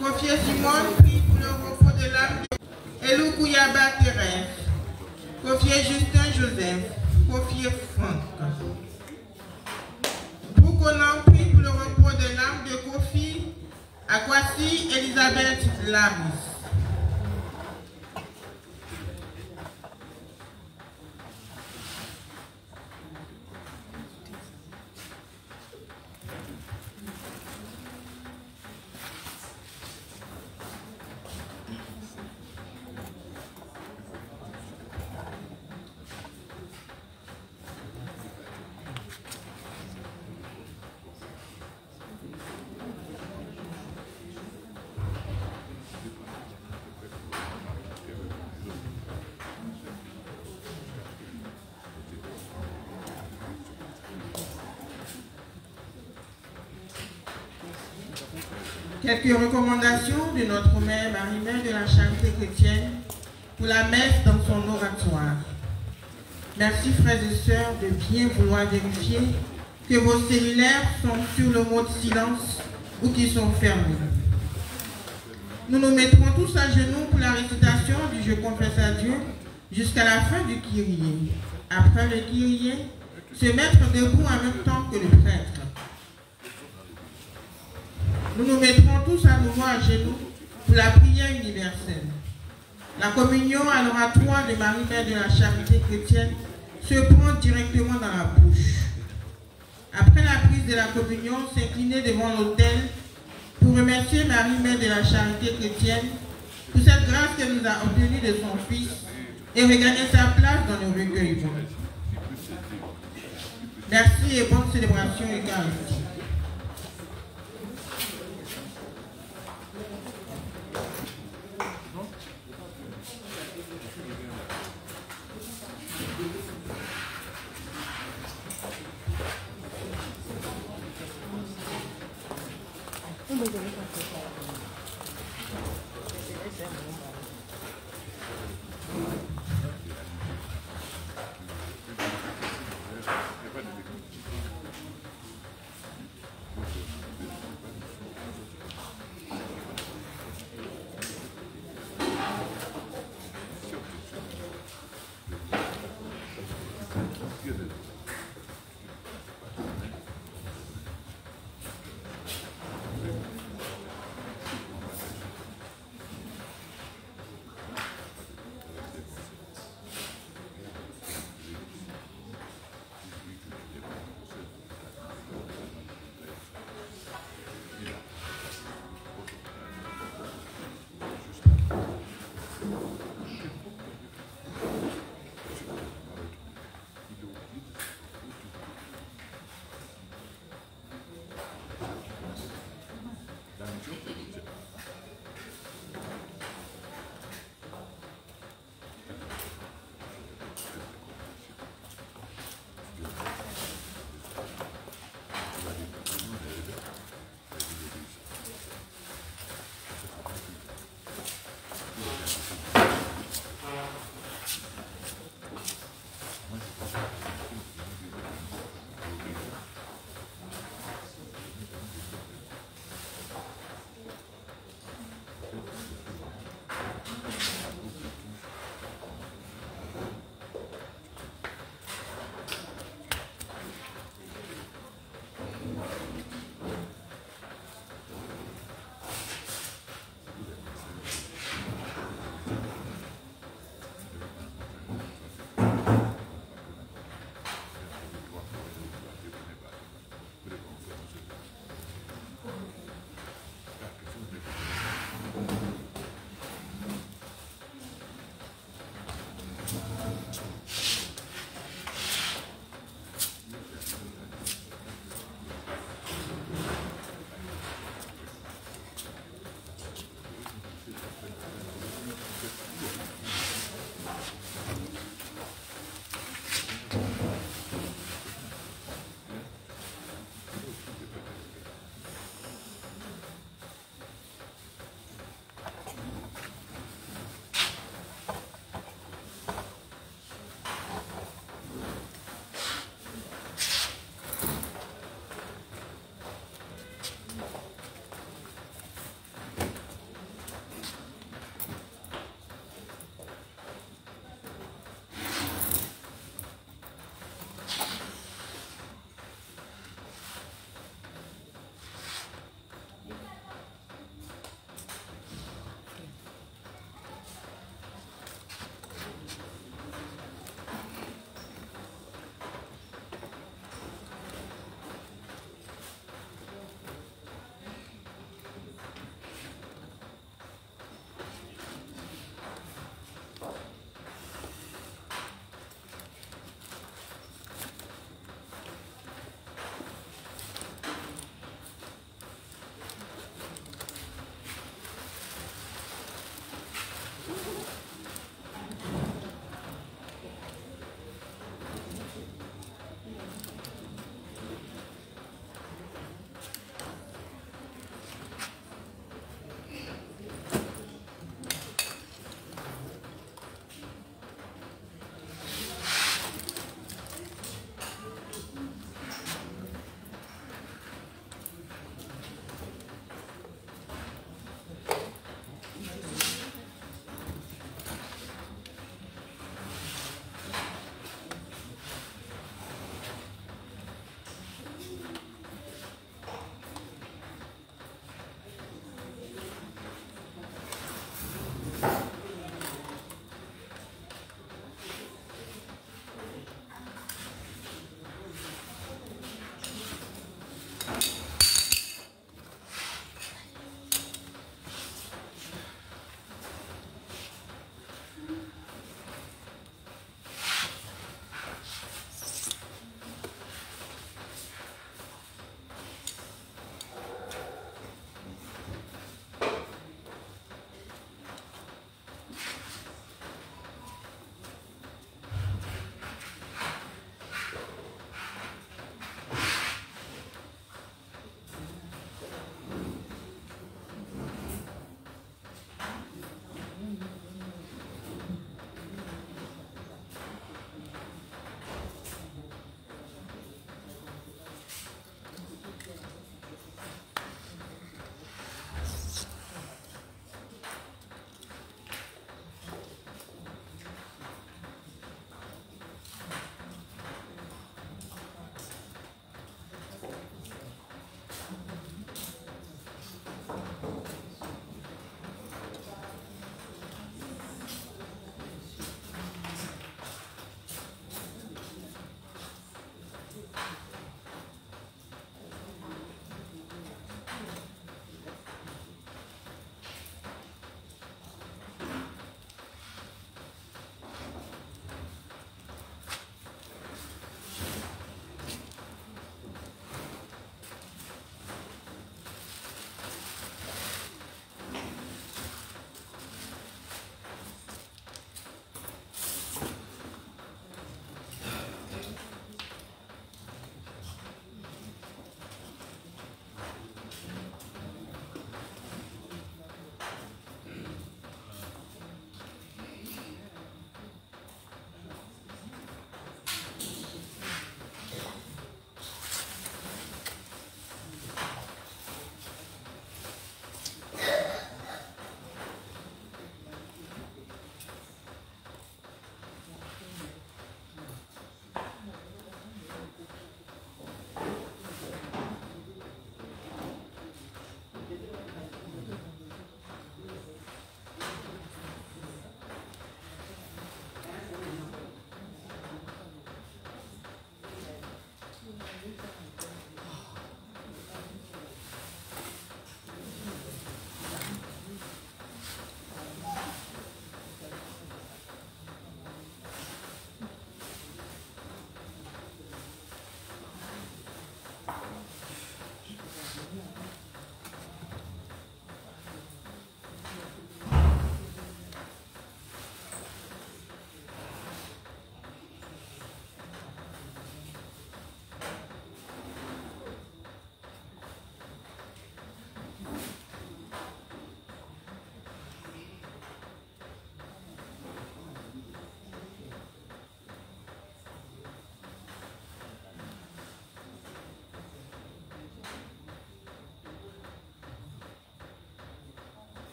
Kofié Simone, prie pour le repos de l'âme. Elou Kouyaba Thérèse. Kofié Justin Joseph. Kofié Franck. Boukonan, prie pour le repos de l'âme de Kofi Akwasi Elisabeth Lamis. Quelques recommandations de notre mère Marie-Mère de la Charité chrétienne pour la messe dans son oratoire. Merci frères et sœurs de bien vouloir vérifier que vos cellulaires sont sur le mode silence ou qu'ils sont fermés. Nous nous mettrons tous à genoux pour la récitation du Je confesse à Dieu jusqu'à la fin du Kyrie. Après le Kyrie, se mettre debout en même temps que le prêtre. Nous nous mettrons tous à nouveau à genoux pour la prière universelle. La communion à l'oratoire de Marie-Mère de la Charité chrétienne se prend directement dans la bouche. Après la prise de la communion, s'incliner devant l'autel pour remercier Marie-Mère de la Charité chrétienne pour cette grâce qu'elle nous a obtenue de son Fils et regagner sa place dans le recueil. Merci et bonne célébration eucharistique.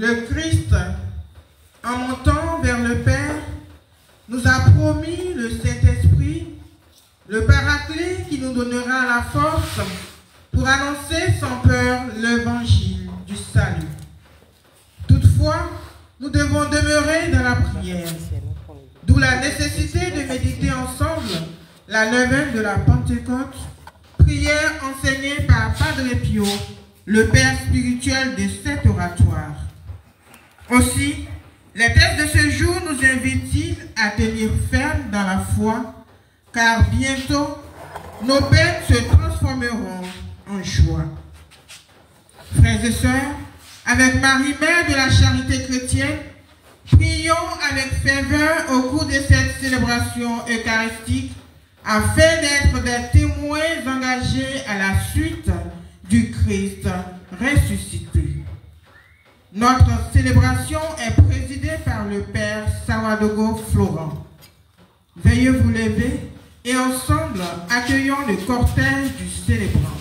le Christ, en montant vers le Père, nous a promis le Saint-Esprit, le Paraclet qui nous donnera la force pour annoncer sans peur l'évangile du salut. Toutefois, nous devons demeurer dans la prière, d'où la nécessité de méditer ensemble la neuvaine de la Pentecôte, prière enseignée par Padre Pio, le père spirituel de cet oratoire. Aussi, les textes de ce jour nous invitent-ils à tenir ferme dans la foi, car bientôt, nos peines se transformeront en joie. Frères et sœurs, avec Marie, Mère de la Charité chrétienne, prions avec ferveur au cours de cette célébration eucharistique afin d'être des témoins engagés à la suite du Christ ressuscité. Notre célébration est présidée par le Père Sawadogo Florent. Veuillez vous lever et ensemble accueillons le cortège du célébrant.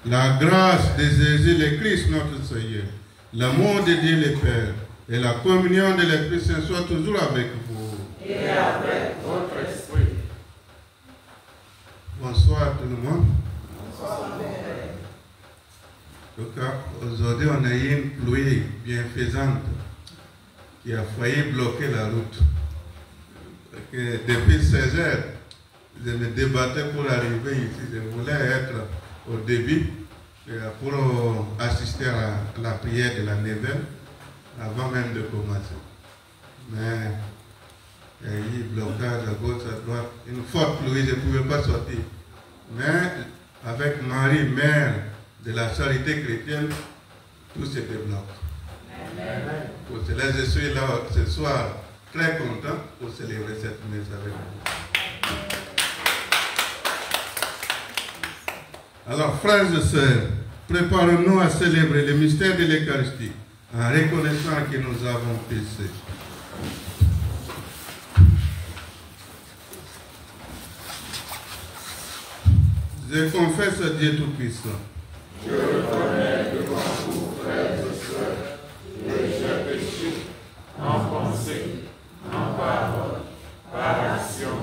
La grâce de Jésus le Christ notre Seigneur, l'amour de Dieu le Père et la communion de l'Esprit Saint soit toujours avec vous. Et avec votre esprit. Bonsoir tout le monde. Bonsoir. En tout cas, aujourd'hui on a eu une pluie bienfaisante qui a failli bloquer la route. Depuis 16 heures, je me débattais pour arriver ici. Je voulais être au début pour assister à la prière de la neuvaine avant même de commencer. Mais il y a eu blocage à gauche, à droite, une forte pluie, je ne pouvais pas sortir. Mais avec Marie, Mère de la Charité chrétienne, tout se débloque. Pour cela, je suis là ce soir très content pour célébrer cette messe avec vous. Alors, frères et sœurs, préparons-nous à célébrer le mystère de l'Eucharistie en reconnaissant que nous avons péché. Je confesse à Dieu Tout-Puissant. Je reconnais devant vous, frères et sœurs, que j'ai péché en pensée, en parole, par action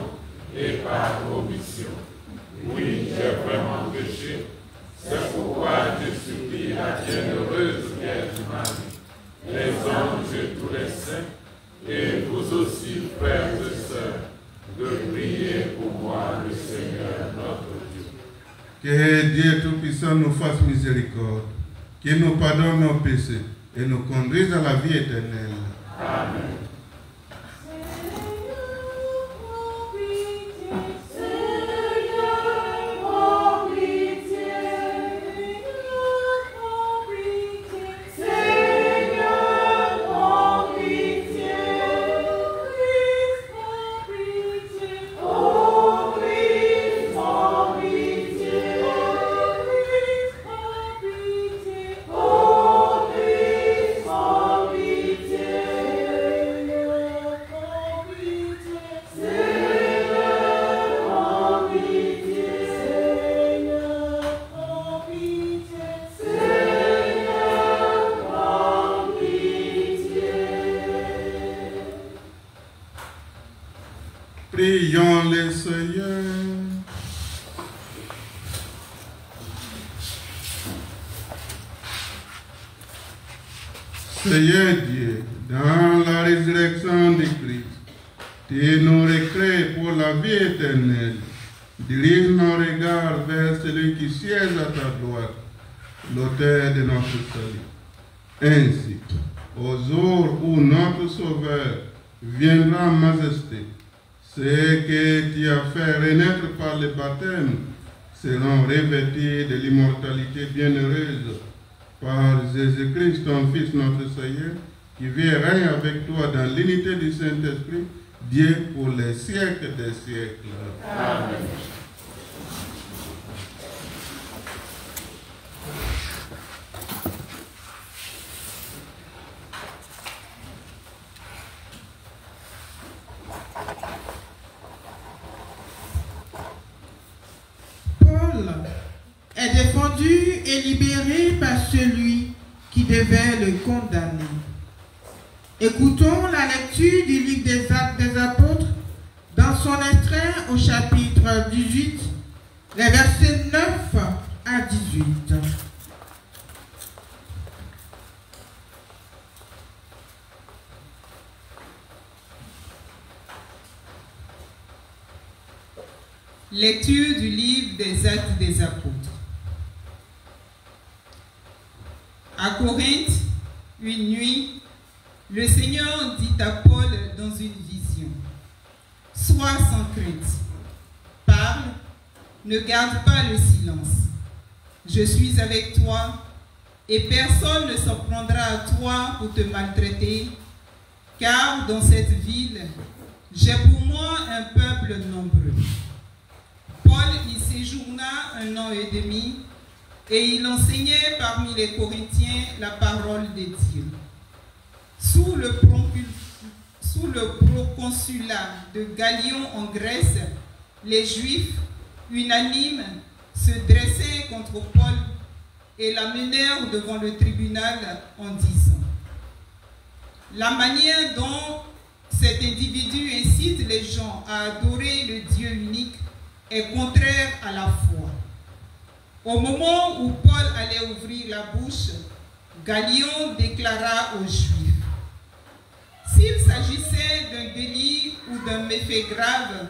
et par omission. Oui, j'ai vraiment péché. C'est pourquoi je supplie la bienheureuse Vierge Marie, les anges et tous les saints, et vous aussi, frères et sœurs, de prier pour moi, le Seigneur notre Dieu. Que Dieu Tout-Puissant nous fasse miséricorde, qu'il nous pardonne nos péchés et nous conduise à la vie éternelle. Amen. Prions le Seigneur. Seigneur Dieu, dans la résurrection de Christ, tu nous recrées pour la vie éternelle. Dirige nos regards vers celui qui siège à ta droite, l'auteur de notre salut. Ainsi, au jour où notre Sauveur viendra en majesté, ceux que tu as fait renaître par le baptême seront revêtus de l'immortalité bienheureuse par Jésus-Christ, ton Fils, notre Seigneur, qui vit et règne avec toi dans l'unité du Saint-Esprit, Dieu pour les siècles des siècles. Amen. Paul est défendu et libéré par celui qui devait le condamner. Écoutons la lecture du livre des Actes des Apôtres dans son extrait au chapitre 18, les versets 9 à 18. Lecture du livre des Actes des Apôtres. À Corinthe, une nuit, le Seigneur dit à Paul dans une vision: « Sois sans crainte, parle, ne garde pas le silence. Je suis avec toi et personne ne s'en prendra à toi pour te maltraiter, car dans cette ville, j'ai pour moi un peuple nombreux. » Paul y séjourna 1 an et demi et il enseignait parmi les Corinthiens la parole de Dieu. Sous le proconsulat de Galion en Grèce, les Juifs, unanimes, se dressaient contre Paul et l'amenèrent devant le tribunal en disant: « La manière dont cet individu incite les gens à adorer le Dieu unique est contraire à la foi. » Au moment où Paul allait ouvrir la bouche, Galion déclara aux Juifs: « S'il s'agissait d'un délit ou d'un méfait grave,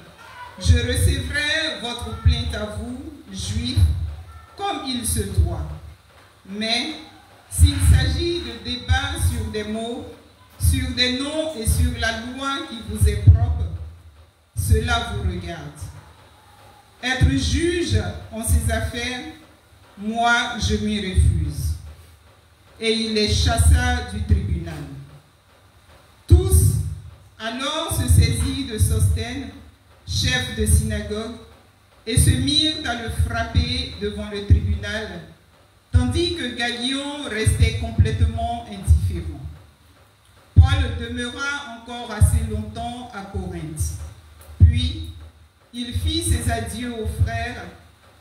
je recevrai votre plainte à vous, Juifs, comme il se doit. Mais s'il s'agit de débats sur des mots, sur des noms et sur la loi qui vous est propre, cela vous regarde. Être juge en ces affaires, moi je m'y refuse. » Et il les chassa du tribunal. Tous alors se saisirent de Sosthène, chef de synagogue, et se mirent à le frapper devant le tribunal, tandis que Galion restait complètement indifférent. Paul demeura encore assez longtemps à Corinthe. Puis, il fit ses adieux aux frères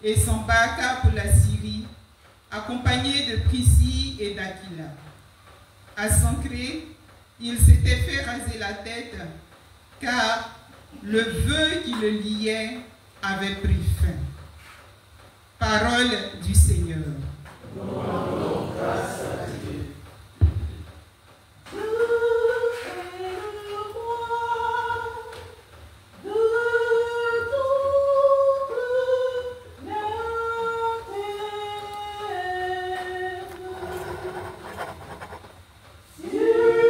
et s'embarqua pour la Syrie, accompagné de Priscille et d'Aquila. À Sancrée, il s'était fait raser la tête, car le vœu qui le liait avait pris fin. Parole du Seigneur. Rendons grâce à Dieu. Yeah.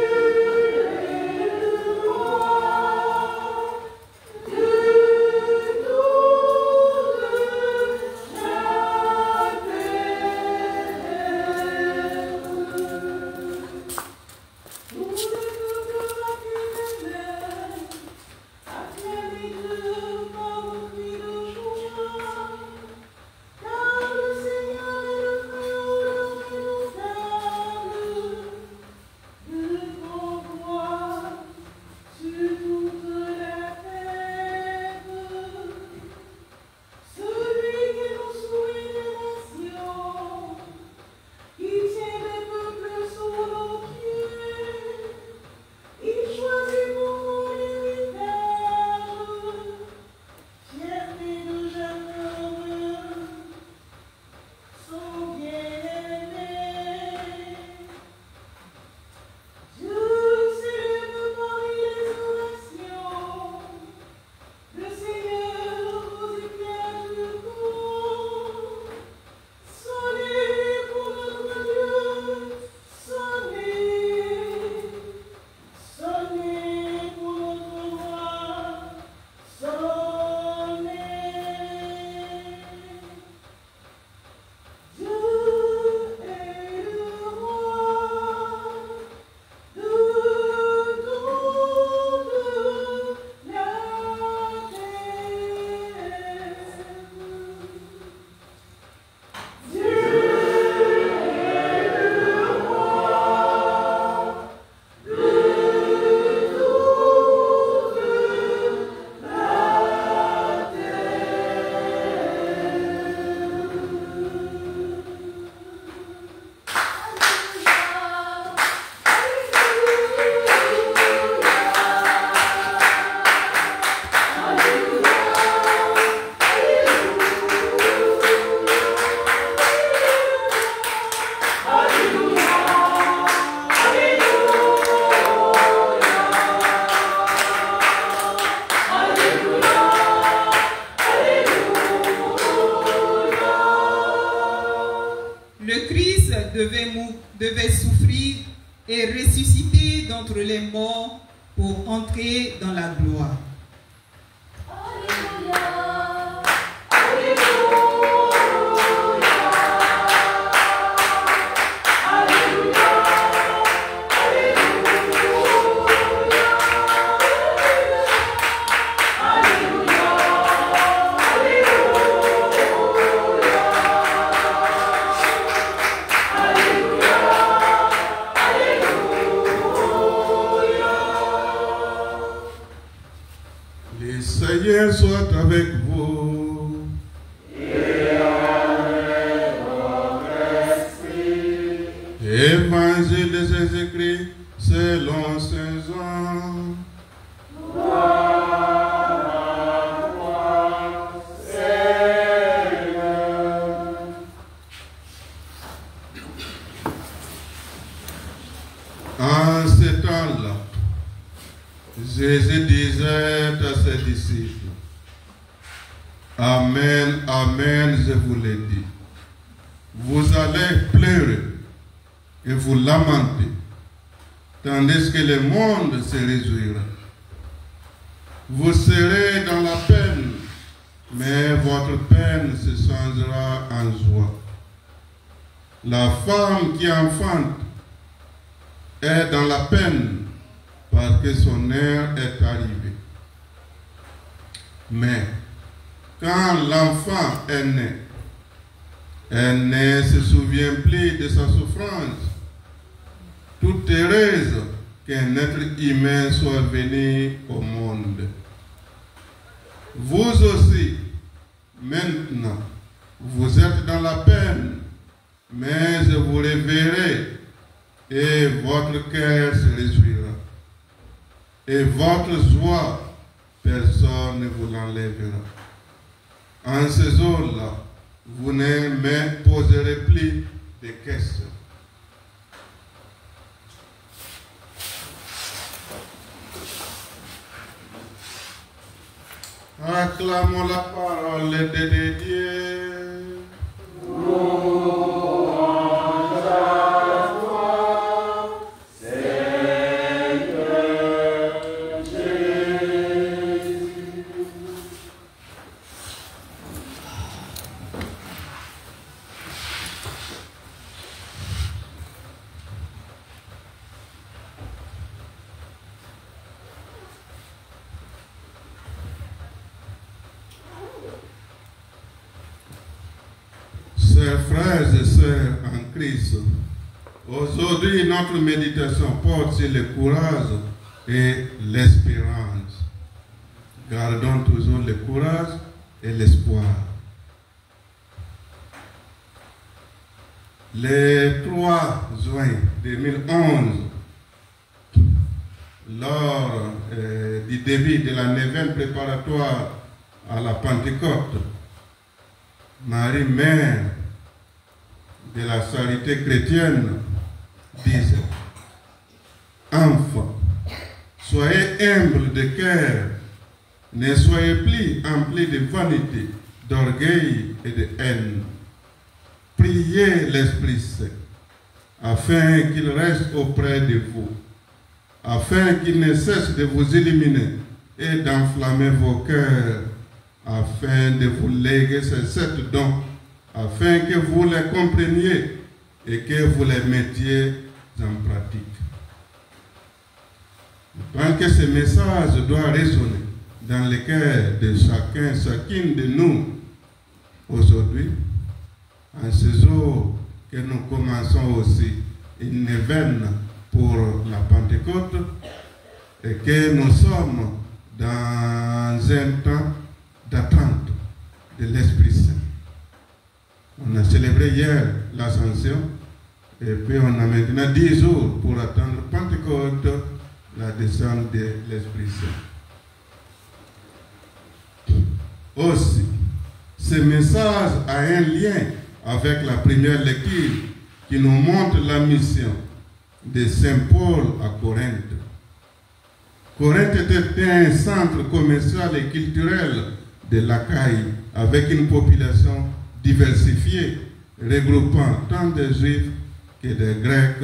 Le Christ devait souffrir et ressusciter d'entre les morts pour entrer dans la gloire. Seigneur soit avec vous. Et avec votre esprit. Évangile de Jésus-Christ selon Saint Jean. Gloire à toi, Seigneur. En ce temps-là, Jésus disait à ses disciples, Amen, Amen, je vous l'ai dit. Vous allez pleurer et vous lamenter, tandis que le monde se réjouira. Vous serez dans la peine, mais votre peine se changera en joie. La femme qui enfante est dans la peine, parce que son heure est arrivée. Mais quand l'enfant est né, elle ne se souvient plus de sa souffrance. Toute heureuse qu'un être humain soit venu au monde. Vous aussi, maintenant, vous êtes dans la peine, mais je vous reverrai et votre cœur se réjouira. Et votre joie, personne ne vous l'enlèvera. En ce jour-là, vous ne me poserez plus de questions. Acclamons la parole de Dieu. Louange à toi, Seigneur Jésus. Chers frères et sœurs en Christ, aujourd'hui notre méditation porte sur le courage et l'espérance. Gardons toujours le courage et l'espoir. Le 3 juin 2011, lors du début de la neuvaine préparatoire à la Pentecôte, Marie, mère de la charité chrétienne, disait, enfants, soyez humbles de cœur, ne soyez plus emplis de vanité, d'orgueil et de haine. Priez l'Esprit Saint, afin qu'il reste auprès de vous, afin qu'il ne cesse de vous illuminer et d'enflammer vos cœurs, afin de vous léguer ces 7 dons, afin que vous les compreniez et que vous les mettiez en pratique. Je pense que ce message doit résonner dans le cœur de chacune de nous aujourd'hui, en ce jour que nous commençons aussi une neuvaine pour la Pentecôte et que nous sommes dans un temps d'attente de l'Esprit Saint. On a célébré hier l'Ascension et puis on a maintenant 10 jours pour attendre Pentecôte, la descente de l'Esprit Saint. Aussi, ce message a un lien avec la première lecture qui nous montre la mission de Saint Paul à Corinthe. Corinthe était un centre commercial et culturel de l'Achaïe avec une population diversifiée regroupant tant des Juifs que des Grecs,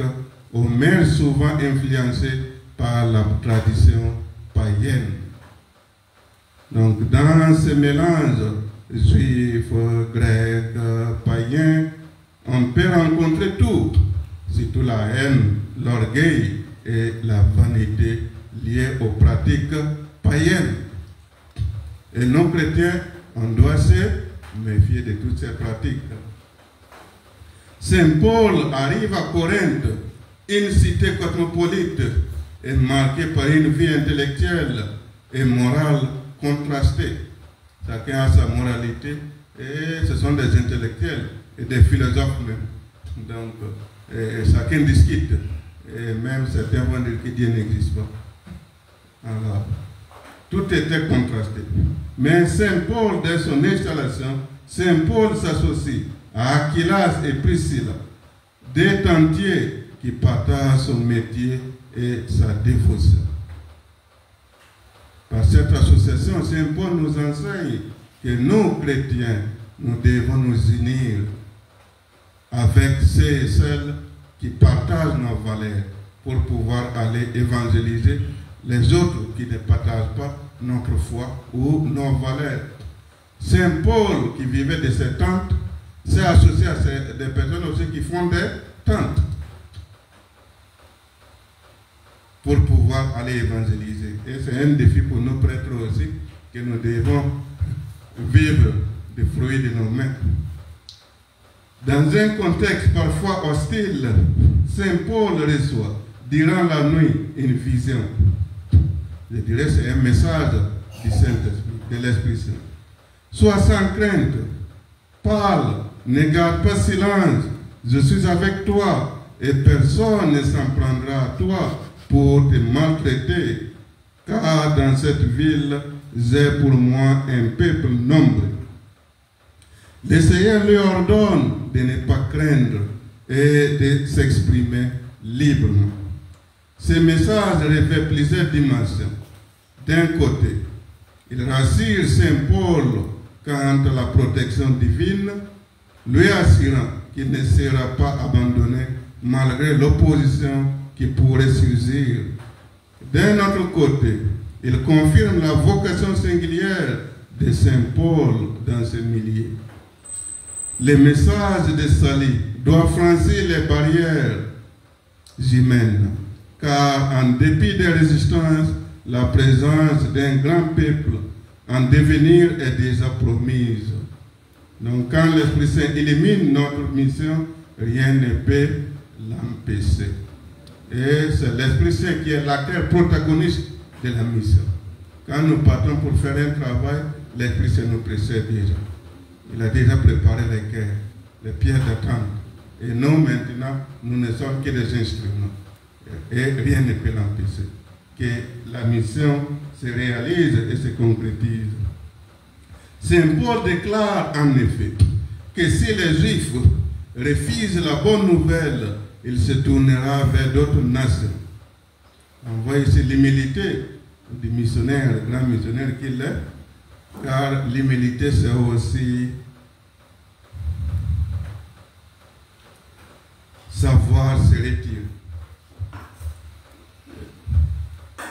aux mœurs souvent influencées par la tradition païenne. Donc, dans ce mélange juif, grec, païen, on peut rencontrer tout, surtout la haine, l'orgueil et la vanité liées aux pratiques païennes. Et nous, chrétiens, on doit se méfier de toutes ces pratiques. Saint Paul arrive à Corinthe, une cité cosmopolite et marquée par une vie intellectuelle et morale contrastée. Chacun a sa moralité et ce sont des intellectuels et des philosophes même. Donc, chacun discute et même certains vont dire que Dieu n'existe pas. Alors, tout était contrasté. Mais Saint Paul, dès son installation, Saint Paul s'associe à Aquilas et Priscilla, deux tentiers qui partagent son métier et sa dévotion. Par cette association, Saint Paul nous enseigne que nous, chrétiens, nous devons nous unir avec ceux et celles qui partagent nos valeurs pour pouvoir aller évangéliser les autres qui ne partagent pas notre foi ou nos valeurs. Saint Paul, qui vivait de ses tentes, s'est associé à des personnes aussi qui font des tentes pour pouvoir aller évangéliser. Et c'est un défi pour nous prêtres aussi, que nous devons vivre des fruits de nos mains. Dans un contexte parfois hostile, Saint Paul reçoit, durant la nuit, une vision. Je dirais que c'est un message du Saint-Esprit, de l'Esprit Saint. Sois sans crainte, parle, ne garde pas silence, je suis avec toi et personne ne s'en prendra à toi pour te maltraiter, car dans cette ville, j'ai pour moi un peuple nombreux. Le Seigneur lui ordonne de ne pas craindre et de s'exprimer librement. Ce message revêt plusieurs dimensions. D'un côté, il rassure Saint Paul quant à la protection divine, lui assurant qu'il ne sera pas abandonné malgré l'opposition qui pourrait surgir. D'un autre côté, il confirme la vocation singulière de Saint Paul dans ce milieu. Le message de salut doit franchir les barrières humaines, car en dépit des résistances, la présence d'un grand peuple en devenir est déjà promise. Donc quand l'Esprit Saint illumine notre mission, rien ne peut l'empêcher. Et c'est l'Esprit Saint qui est l'acteur protagoniste de la mission. Quand nous partons pour faire un travail, l'Esprit Saint nous précède déjà. Il a déjà préparé les cœurs, les pierres d'attente. Et nous, maintenant, nous ne sommes que des instruments. Et rien ne peut l'empêcher. Que la mission se réalise et se concrétise. Saint Paul déclare en effet que si les Juifs refusent la bonne nouvelle, il se tournera vers d'autres nations. On voit ici l'humilité du missionnaire, le grand missionnaire qu'il est, car l'humilité c'est aussi savoir se retirer.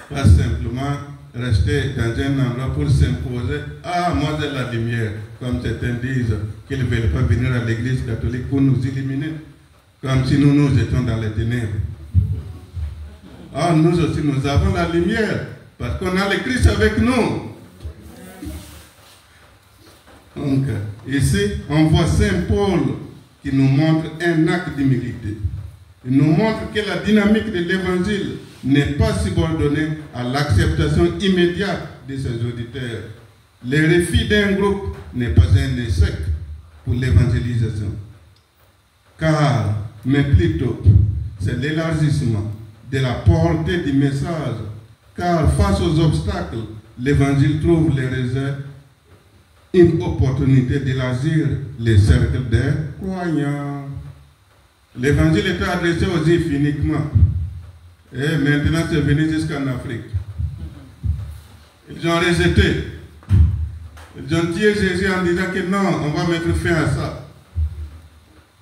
Pas simplement rester dans un endroit pour s'imposer. Ah, moi j'ai la lumière, comme certains disent qu'ils ne veulent pas venir à l'église catholique pour nous éliminer, comme si nous étions dans les ténèbres. Ah, nous aussi nous avons la lumière, parce qu'on a le Christ avec nous. Donc, ici, on voit Saint Paul qui nous montre un acte d'humilité. Il nous montre que la dynamique de l'évangile n'est pas subordonnée à l'acceptation immédiate de ses auditeurs. Le refus d'un groupe n'est pas un échec pour l'évangélisation. Mais plutôt, c'est l'élargissement de la portée du message. Car face aux obstacles, l'évangile trouve les réserves une opportunité d'élargir les cercles des croyants. L'évangile était adressé aux Juifs uniquement. Et maintenant, c'est venu jusqu'en Afrique. Ils ont rejeté. Ils ont tué Jésus en disant que non, on va mettre fin à ça.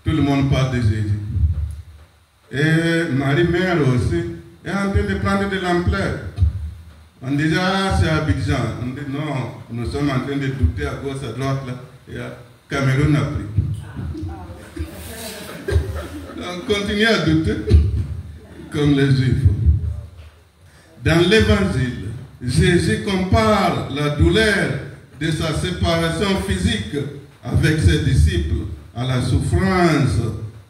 tout le monde parle de Jésus. Et Marie-Mère aussi est en train de prendre de l'ampleur. On dit, ah, c'est Abidjan. On dit, non, nous sommes en train de douter à gauche, à droite, là. Et Cameroun a pris. On continue à douter, comme les Juifs. Dans l'Évangile, Jésus compare la douleur de sa séparation physique avec ses disciples à la souffrance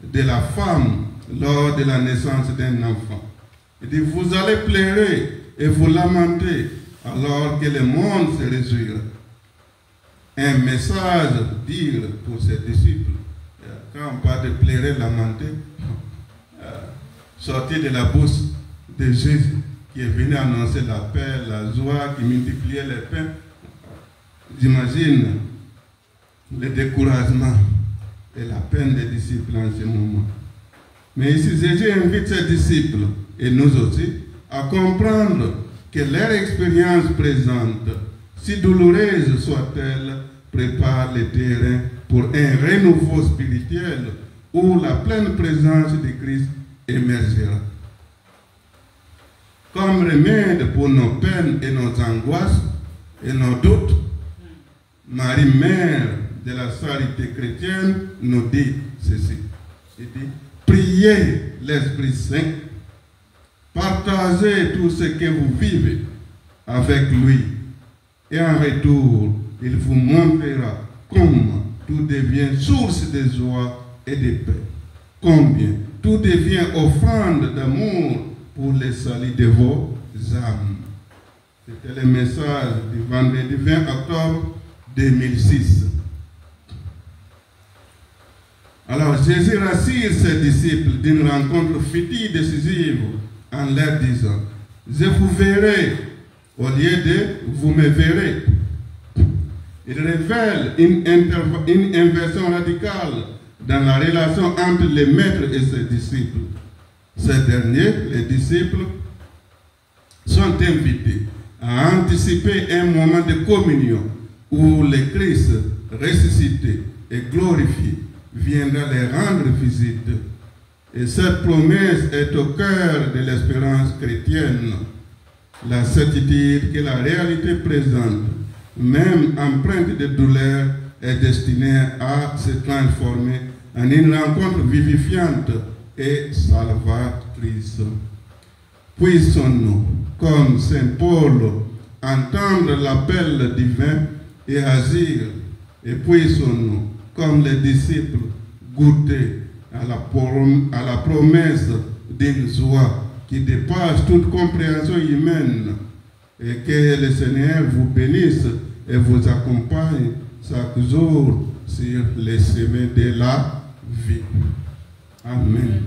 de la femme lors de la naissance d'un enfant. Il dit, vous allez pleurer et vous lamenter alors que le monde se réjouira. Un message dire pour ses disciples. Quand on parle de pleurer, lamenter, sortir de la bouche de Jésus qui est venu annoncer la paix, la joie, qui multipliait les pains. J'imagine le découragement et la peine des disciples en ce moment. Mais ici, Jésus invite ses disciples, et nous aussi, à comprendre que leur expérience présente, si douloureuse soit-elle, prépare le terrain pour un renouveau spirituel où la pleine présence de Christ émergera. Comme remède pour nos peines et nos angoisses et nos doutes, Marie, mère de la charité chrétienne, nous dit ceci. Il dit, priez l'Esprit Saint, partagez tout ce que vous vivez avec lui, et en retour, il vous montrera comment tout devient source de joie et de paix, combien tout devient offrande d'amour pour le salut de vos âmes. C'était le message du vendredi 20 octobre 2006. Alors Jésus rassure ses disciples d'une rencontre future décisive en leur disant, je vous verrai au lieu de vous me verrez. Il révèle une inversion radicale dans la relation entre les maîtres et ses disciples. Ces derniers, les disciples, sont invités à anticiper un moment de communion où le Christ ressuscité et glorifié viendra les rendre visite. Et cette promesse est au cœur de l'espérance chrétienne. La certitude que la réalité présente, même empreinte de douleur, est destinée à se transformer en une rencontre vivifiante et salvatrice. Puissons-nous, comme Saint Paul, entendre l'appel divin et agir, et puissons-nous, comme les disciples, goûter à la promesse d'une joie qui dépasse toute compréhension humaine, et que le Seigneur vous bénisse et vous accompagne chaque jour sur les chemins de la vie. Amen.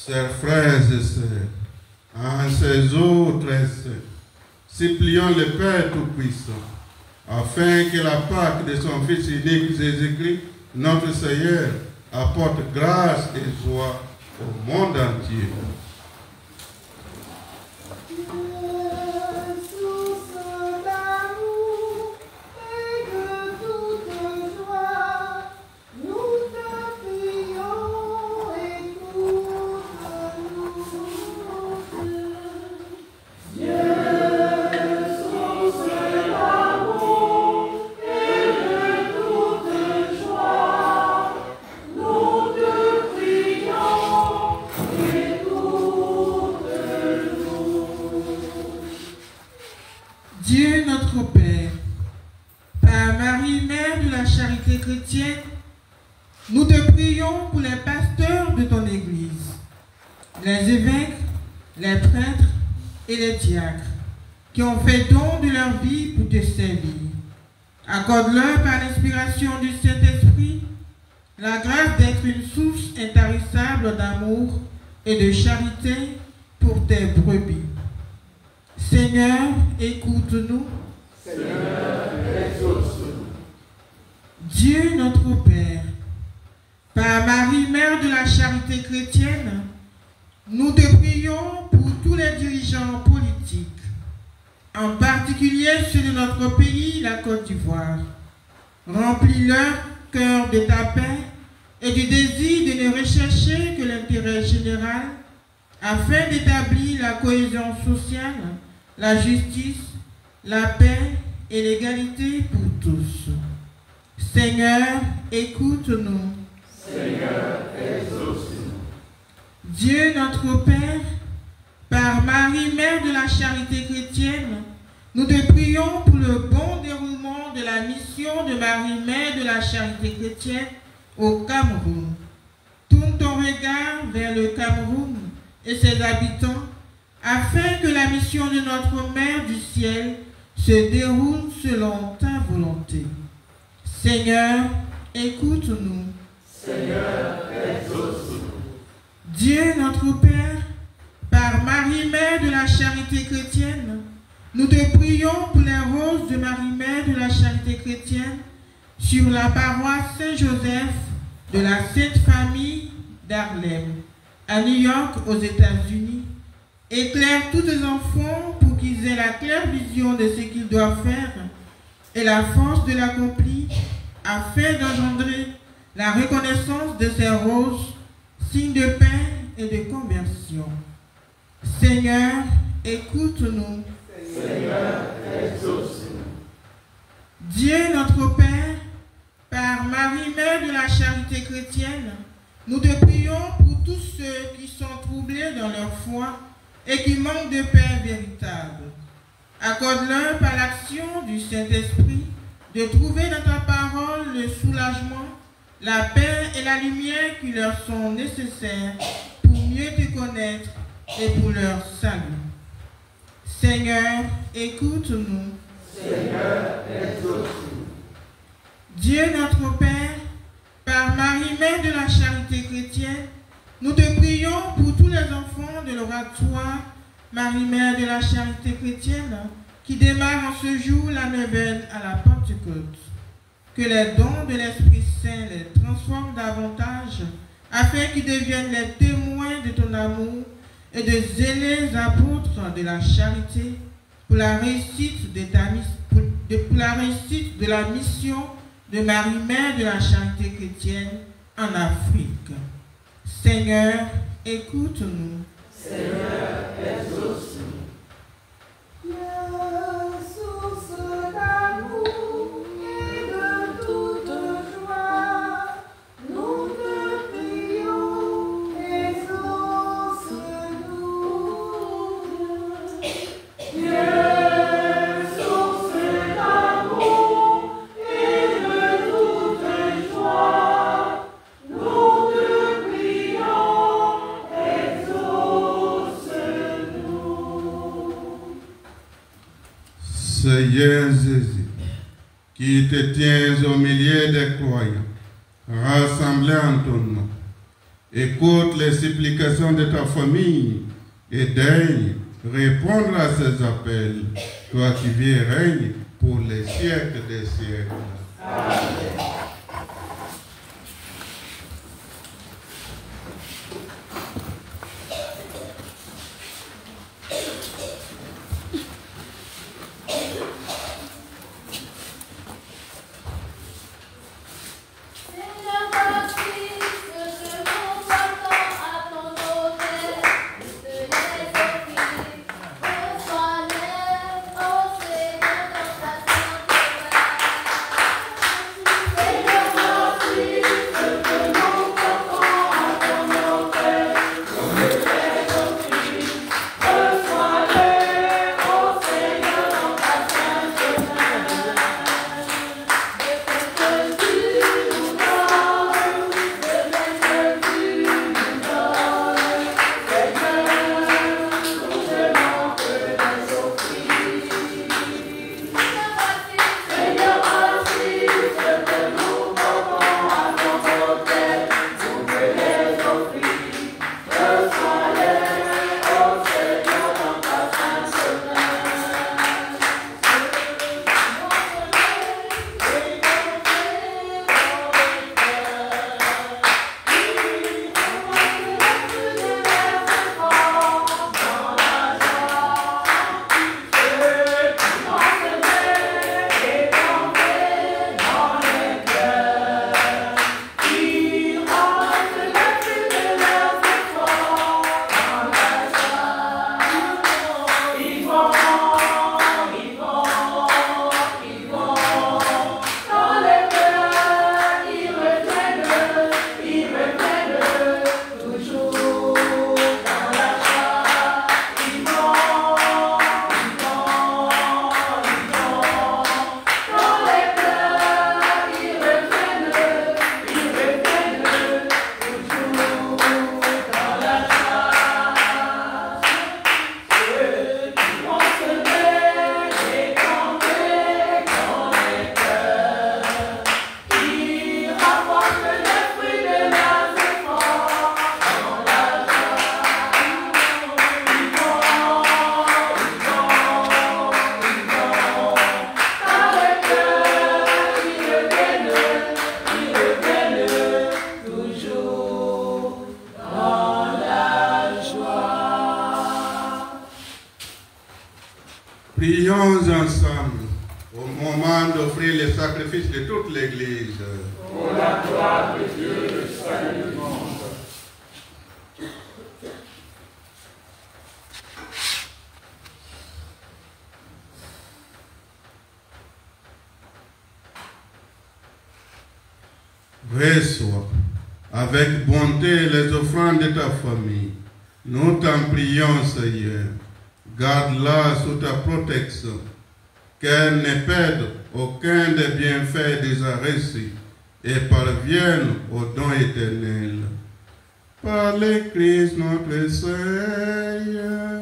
Chers frères et sœurs, en ces jours très saints, supplions le Père Tout-Puissant, afin que la Pâque de son Fils unique Jésus-Christ, notre Seigneur, apporte grâce et joie au monde entier. Dieu notre Père, par Marie, mère de la charité chrétienne, nous te prions pour les pasteurs de ton Église, les évêques, les prêtres et les diacres, qui ont fait don de leur vie pour te servir. Accorde-leur par l'inspiration du Saint-Esprit la grâce d'être une source intarissable d'amour et de charité pour tes brebis. Seigneur, écoute-nous. Seigneur, exauce-nous. Dieu notre Père, par Marie, Mère de la charité chrétienne, nous te prions pour tous les dirigeants politiques, en particulier ceux de notre pays, la Côte d'Ivoire. Remplis leur cœur de ta paix et du désir de ne rechercher que l'intérêt général, afin d'établir la cohésion sociale, la justice, la paix et l'égalité pour tous. Seigneur, écoute-nous. Seigneur, exauce-nous. Dieu notre Père, par Marie, Mère de la charité chrétienne, nous te prions pour le bon déroulement de la mission de Marie, Mère de la charité chrétienne au Cameroun. Tourne ton regard vers le Cameroun et ses habitants, afin que la mission de notre Mère du ciel se déroule selon ta volonté. Seigneur, écoute-nous. Seigneur, exauce-nous. Dieu notre Père, par Marie, Mère de la charité chrétienne, nous te prions pour les roses de Marie, Mère de la charité chrétienne sur la paroisse Saint-Joseph de la Sainte Famille d'Harlem, à New York, aux États-Unis. Éclaire tous tes enfants pour qu'ils aient la claire vision de ce qu'ils doivent faire et la force de l'accomplir, afin d'engendrer la reconnaissance de ces roses, signe de paix et de conversion. Seigneur, écoute-nous. Seigneur, exauce-nous. Dieu notre Père, par Marie, Mère de la charité chrétienne, nous te prions pour tous ceux qui sont troublés dans leur foi et qui manquent de paix véritable. Accorde-leur par l'action du Saint-Esprit de trouver dans ta parole le soulagement, la paix et la lumière qui leur sont nécessaires pour mieux te connaître et pour leur salut. Seigneur, écoute-nous. Seigneur, exauce-nous. Dieu notre Père, par Marie, Mère de la charité chrétienne, nous te prions pour tous les enfants de l'oratoire Marie, Mère de la charité chrétienne, qui démarre en ce jour la neuvaine à la Pentecôte. Que les dons de l'Esprit Saint les transforment davantage, afin qu'ils deviennent les témoins de ton amour et de zélés apôtres de la charité pour la réussite de la mission de Marie, Mère de la charité chrétienne en Afrique. Seigneur, écoute-nous. Seigneur, exauce-nous. Source d'amour et de toute joie, nous te prions, exauce-nous. Dieu, source d'amour et de toute joie, nous te prions, exauce-nous. Seigneur Jésus, qui te tiens au milieu des croyants, rassemblés en ton nom, écoute les supplications de ta famille et daigne répondre à ces appels, toi qui vis et règnes pour les siècles des siècles. Amen. Seigneur Baptiste, je convoitant à ton autel, de les offrir, reçois-les, ô Seigneur, dans ta sainte Prions ensemble au moment d'offrir le sacrifice de toute l'Église. Pour la gloire de Dieu, le salut du monde. Reçois avec bonté les offrandes de ta famille. Nous t'en prions, Seigneur. Garde-la sous ta protection, qu'elle ne perde aucun des bienfaits déjà reçus et parvienne au don éternel. Par le Christ notre Seigneur.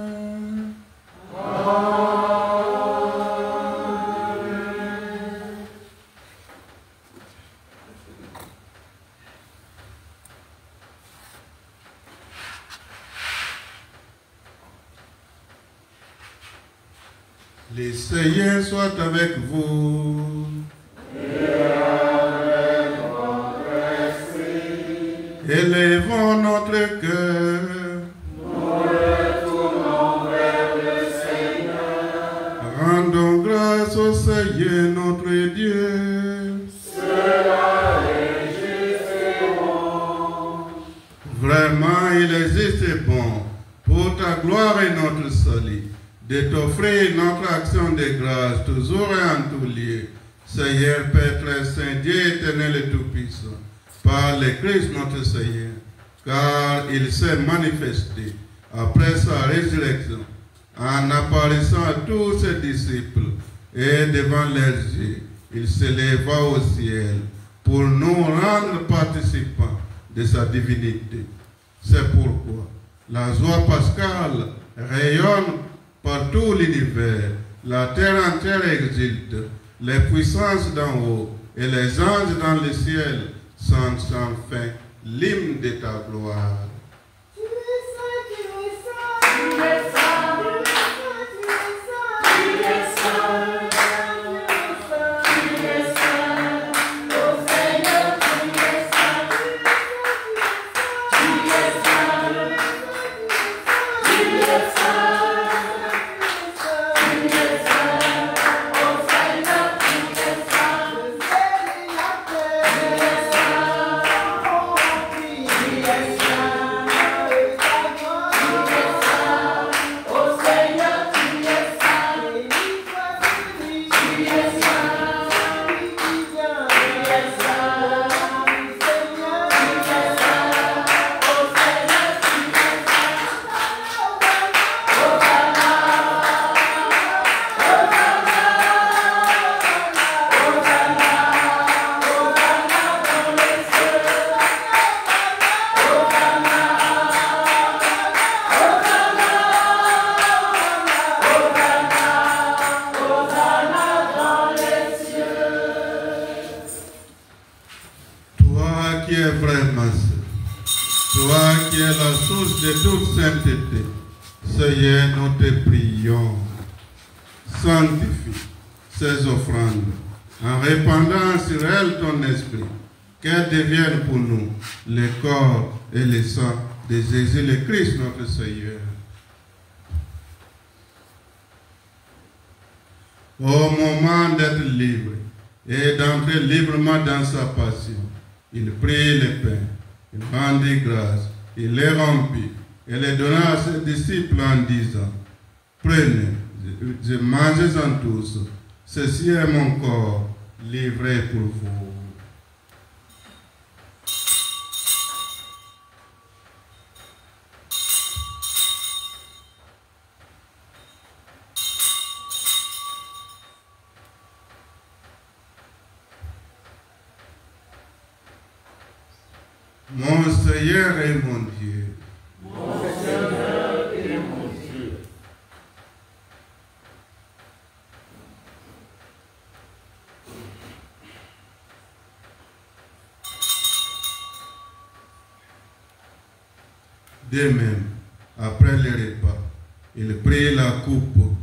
Le Seigneur soit avec vous. Élevons notre cœur. Nous retournons vers le Seigneur. Rendons grâce au Seigneur notre Dieu. Cela est juste et bon. Vraiment, il existe bon pour ta gloire et notre salut, de t'offrir notre action de grâce toujours et en tout lieu. Seigneur, Père très saint, Dieu éternel et tout-puissant, par le Christ notre Seigneur, car il s'est manifesté après sa résurrection en apparaissant à tous ses disciples et devant leurs yeux, il s'éleva au ciel pour nous rendre participants de sa divinité. C'est pourquoi la joie pascale rayonne par tout l'univers, la terre entière exulte, les puissances d'en haut et les anges dans le ciel sont sans fin l'hymne de ta gloire. De toute sainteté, Seigneur, nous te prions, sanctifie ces offrandes en répandant sur elles ton esprit, qu'elles deviennent pour nous le corps et le sang de Jésus le Christ notre Seigneur. Au moment d'être libre et d'entrer librement dans sa passion, il prit le pain, il rendit grâce, il les rompit et les donna à ses disciples en disant, prenez, mangez-en tous, ceci est mon corps livré pour vous. Mon Seigneur et mon Dieu. Mon Seigneur et mon Dieu. De même, après le repas, il prit la coupe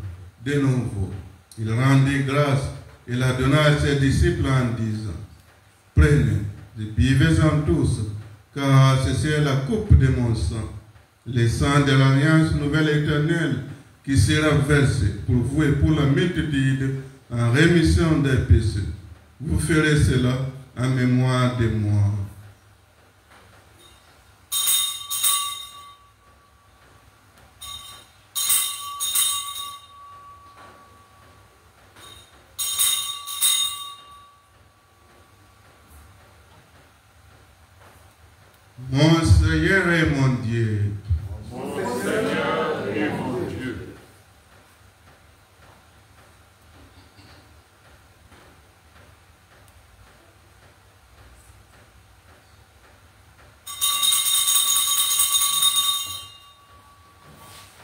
de nouveau. Il rendit grâce et la donna à ses disciples en disant, prenez et buvez-en tous, car ceci est la coupe de mon sang, le sang de l'alliance nouvelle éternelle, qui sera versé pour vous et pour la multitude en rémission des péchés. Vous ferez cela en mémoire de moi. Mon Seigneur et mon Dieu. Mon Seigneur et mon Dieu.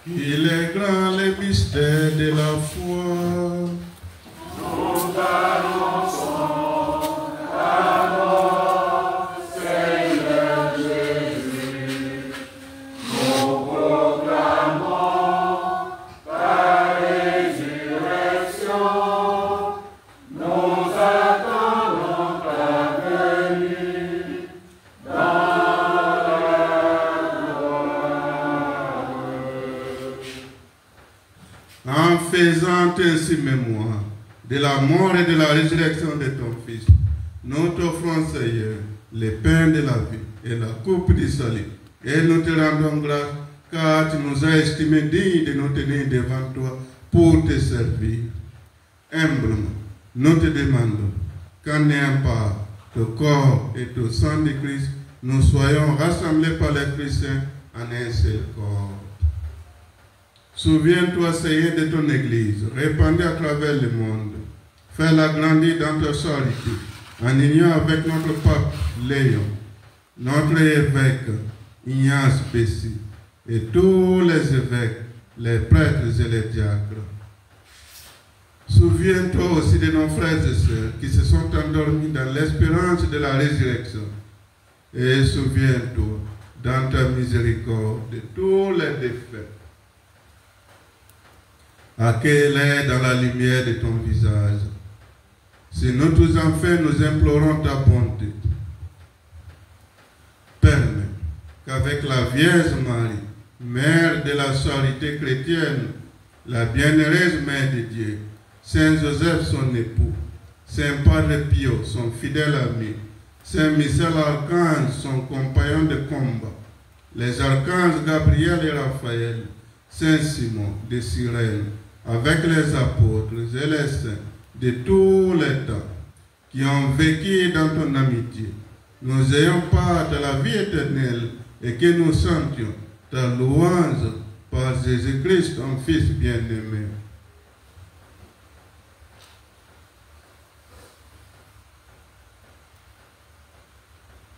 Il est grand le mystère de la foi. Nous annonçons ta mort, Seigneur Jésus. Nous proclamons ta résurrection. Nous attendons ta venue dans la gloire. En faisant ainsi mémoire de la mort et de la résurrection de ton Fils, nous t'offrons, Seigneur, le pain de la vie et la coupe du salut. Et nous te rendons grâce, car tu nous as estimés dignes de nous tenir devant toi pour te servir. Humblement, nous te demandons qu'en ayant part au corps et au sang de Christ, nous soyons rassemblés par l'Esprit Saint en un seul corps. Souviens-toi, Seigneur, de ton Église, répandue à travers le monde. Fais-la grandir dans ta charité, en union avec notre pape Léon, notre évêque Ignace Bessi, et tous les évêques, les prêtres et les diacres. Souviens-toi aussi de nos frères et sœurs qui se sont endormis dans l'espérance de la résurrection. Et souviens-toi, dans ta miséricorde, de tous les défaits. Accueille-les dans la lumière de ton visage. Si nous tous enfin nous implorons ta bonté, permets qu'avec la Vierge Marie, Mère de la charité chrétienne, la bienheureuse Mère de Dieu, Saint Joseph son époux, Saint Padre Pio son fidèle ami, Saint Michel Archange son compagnon de combat, les archanges Gabriel et Raphaël, Saint Simon de Cyrène, avec les apôtres et les saints de tous les temps qui ont vécu dans ton amitié, nous ayons part de la vie éternelle et que nous sentions ta louange par Jésus-Christ, ton Fils bien-aimé.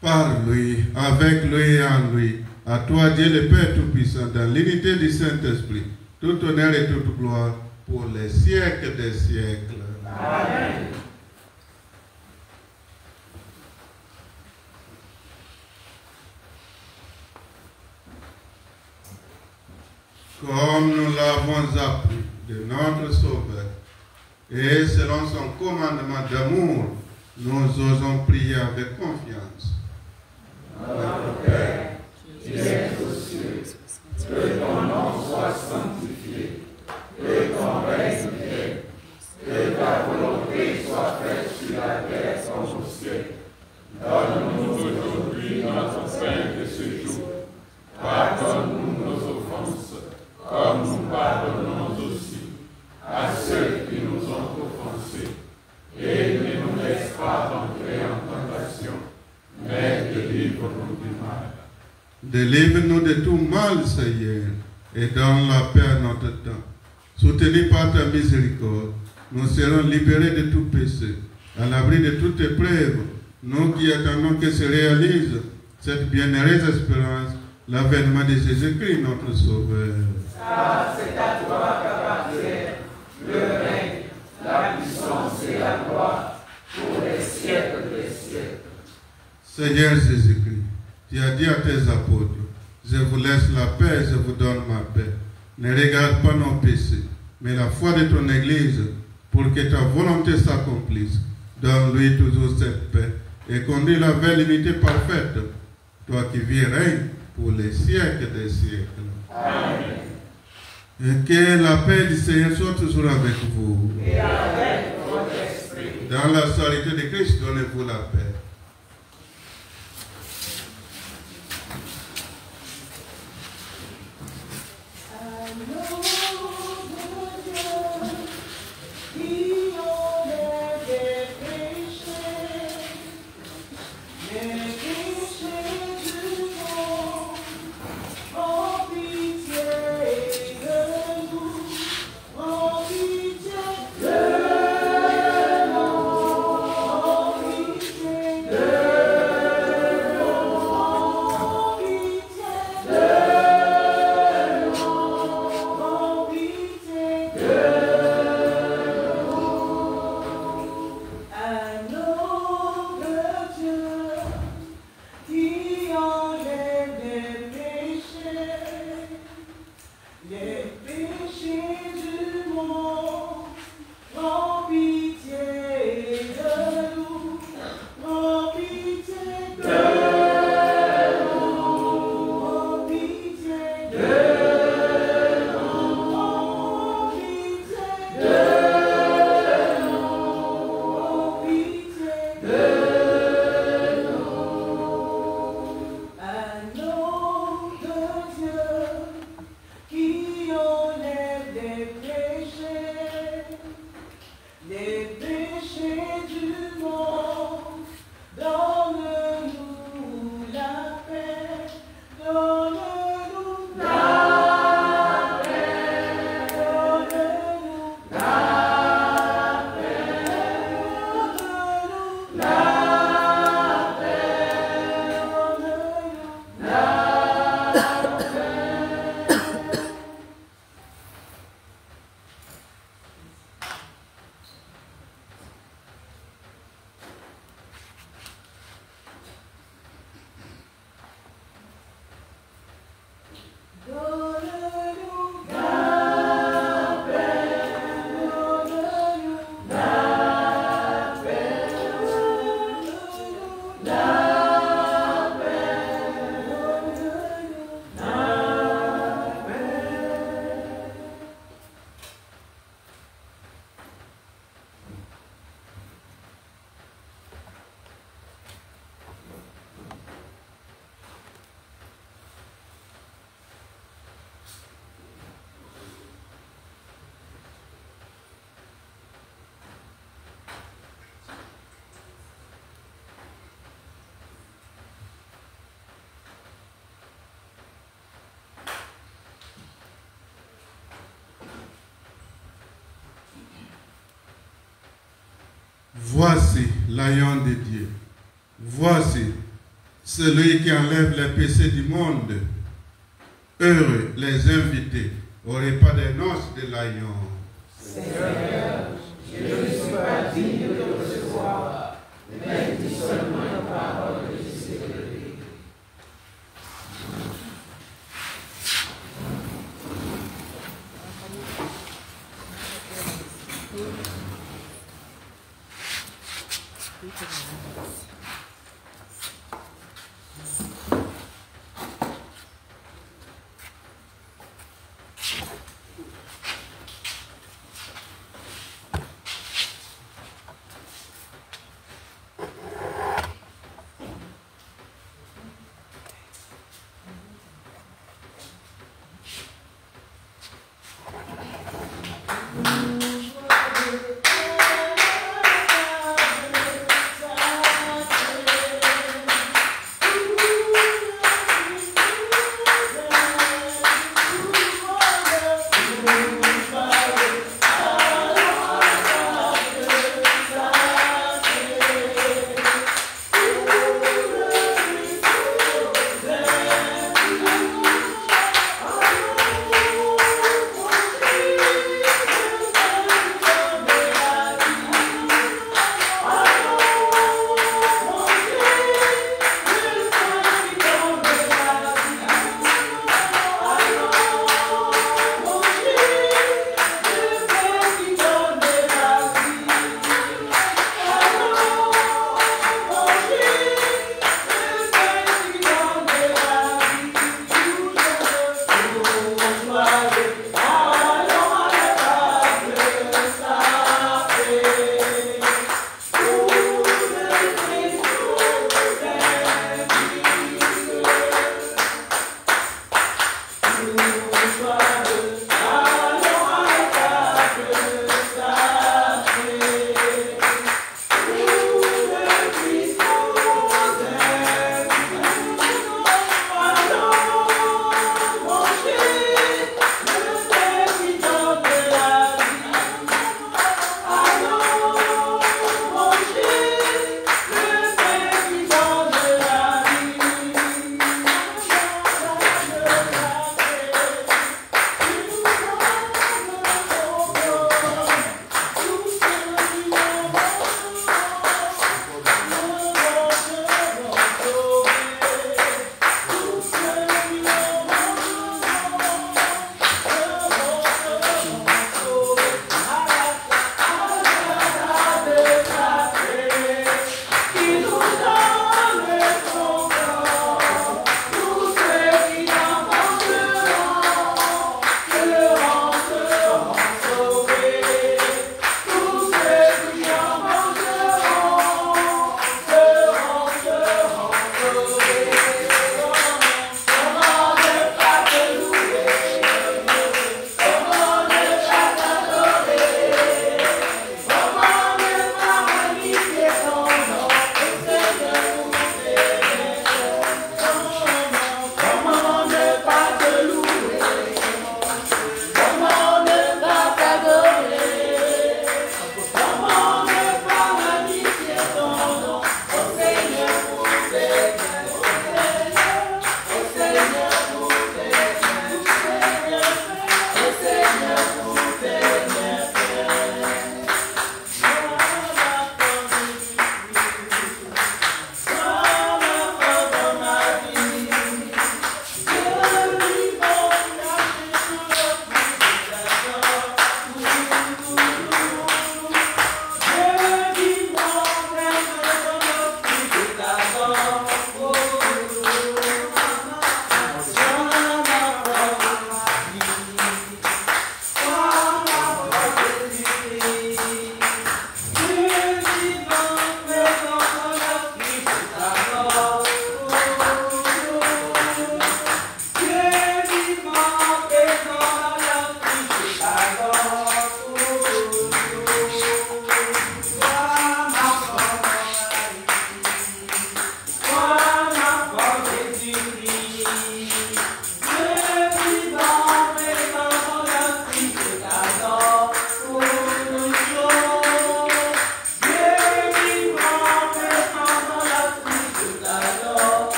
Par lui, avec lui et en lui, à toi Dieu le Père Tout-Puissant, dans l'unité du Saint-Esprit, tout honneur et toute gloire pour les siècles des siècles. Amen. Comme nous l'avons appris de notre Sauveur, et selon son commandement d'amour, nous osons prier avec confiance. Notre Père, qui es aux cieux, que ton nom soit sanctifié, que ton règne vienne, que ta volonté soit faite sur la terre comme au ciel. Donne-nous aujourd'hui notre pain de ce jour. Pardonne-nous nos offenses, comme nous pardonnons aussi à ceux qui nous ont offensés. Et ne nous laisse pas entrer en tentation, mais délivre-nous du mal. Délivre-nous de tout mal, Seigneur, et donne la paix à notre temps. Soutenus par ta miséricorde, nous serons libérés de tout péché, à l'abri de toute épreuve, nous qui attendons que se réalise cette bienheureuse espérance, l'avènement de Jésus-Christ, notre Sauveur. Car c'est à toi qu'appartiennent le règne, la puissance et la gloire pour les siècles des siècles. Seigneur Jésus-Christ, tu as dit à tes apôtres, je vous laisse la paix, je vous donne ma paix. Ne regarde pas nos péchés, mais la foi de ton Église, pour que ta volonté s'accomplisse. Donne-lui toujours cette paix et conduis-la vers l'unité parfaite, toi qui vis et règnes pour les siècles des siècles. Amen. Et que la paix du Seigneur soit toujours avec vous. Et avec votre esprit. Dans la charité de Christ, donnez-vous la paix. Voici l'agneau de Dieu. Voici celui qui enlève les péchés du monde. Heureux les invités au repas des noces de l'agneau. Seigneur, je ne suis pas digne de recevoir, mais dis seulement une parole et je serai guéri. Joie de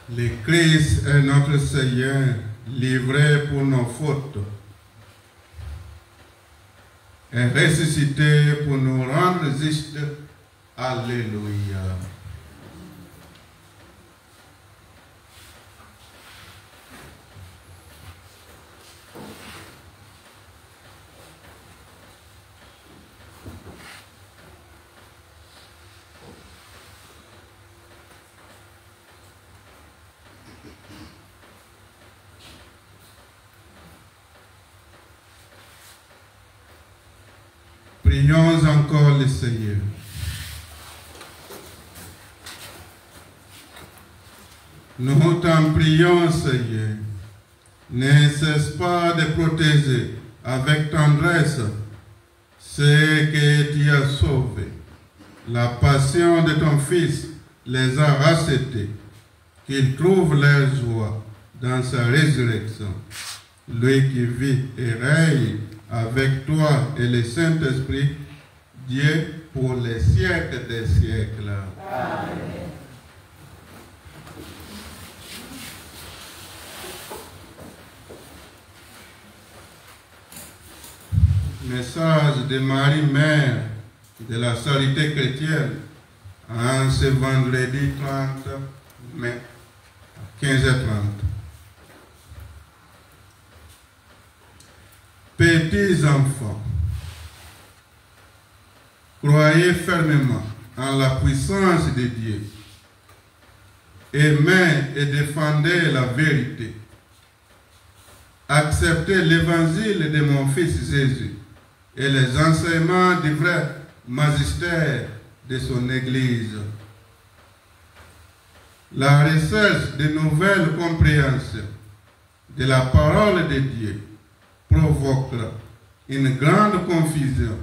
Le Christ est notre Seigneur, livré pour nos fautes, est ressuscité pour nous rendre justes. Alléluia. Prions encore le Seigneur. Nous t'en prions, Seigneur. Ne cesse pas de protéger avec tendresse ceux que tu as sauvés. La passion de ton Fils les a rachetés, qu'ils trouvent leur joie dans sa résurrection. Lui qui vit et règne avec toi et le Saint-Esprit, Dieu pour les siècles des siècles. Amen. Message de Marie, Mère de la Charité chrétienne, en ce vendredi 30 mai à 15h30. Petits enfants, croyez fermement en la puissance de Dieu. Aimez et défendez la vérité. Acceptez l'évangile de mon Fils Jésus et les enseignements du vrai magistère de son Église. La recherche de nouvelles compréhensions de la parole de Dieu provoque une grande confusion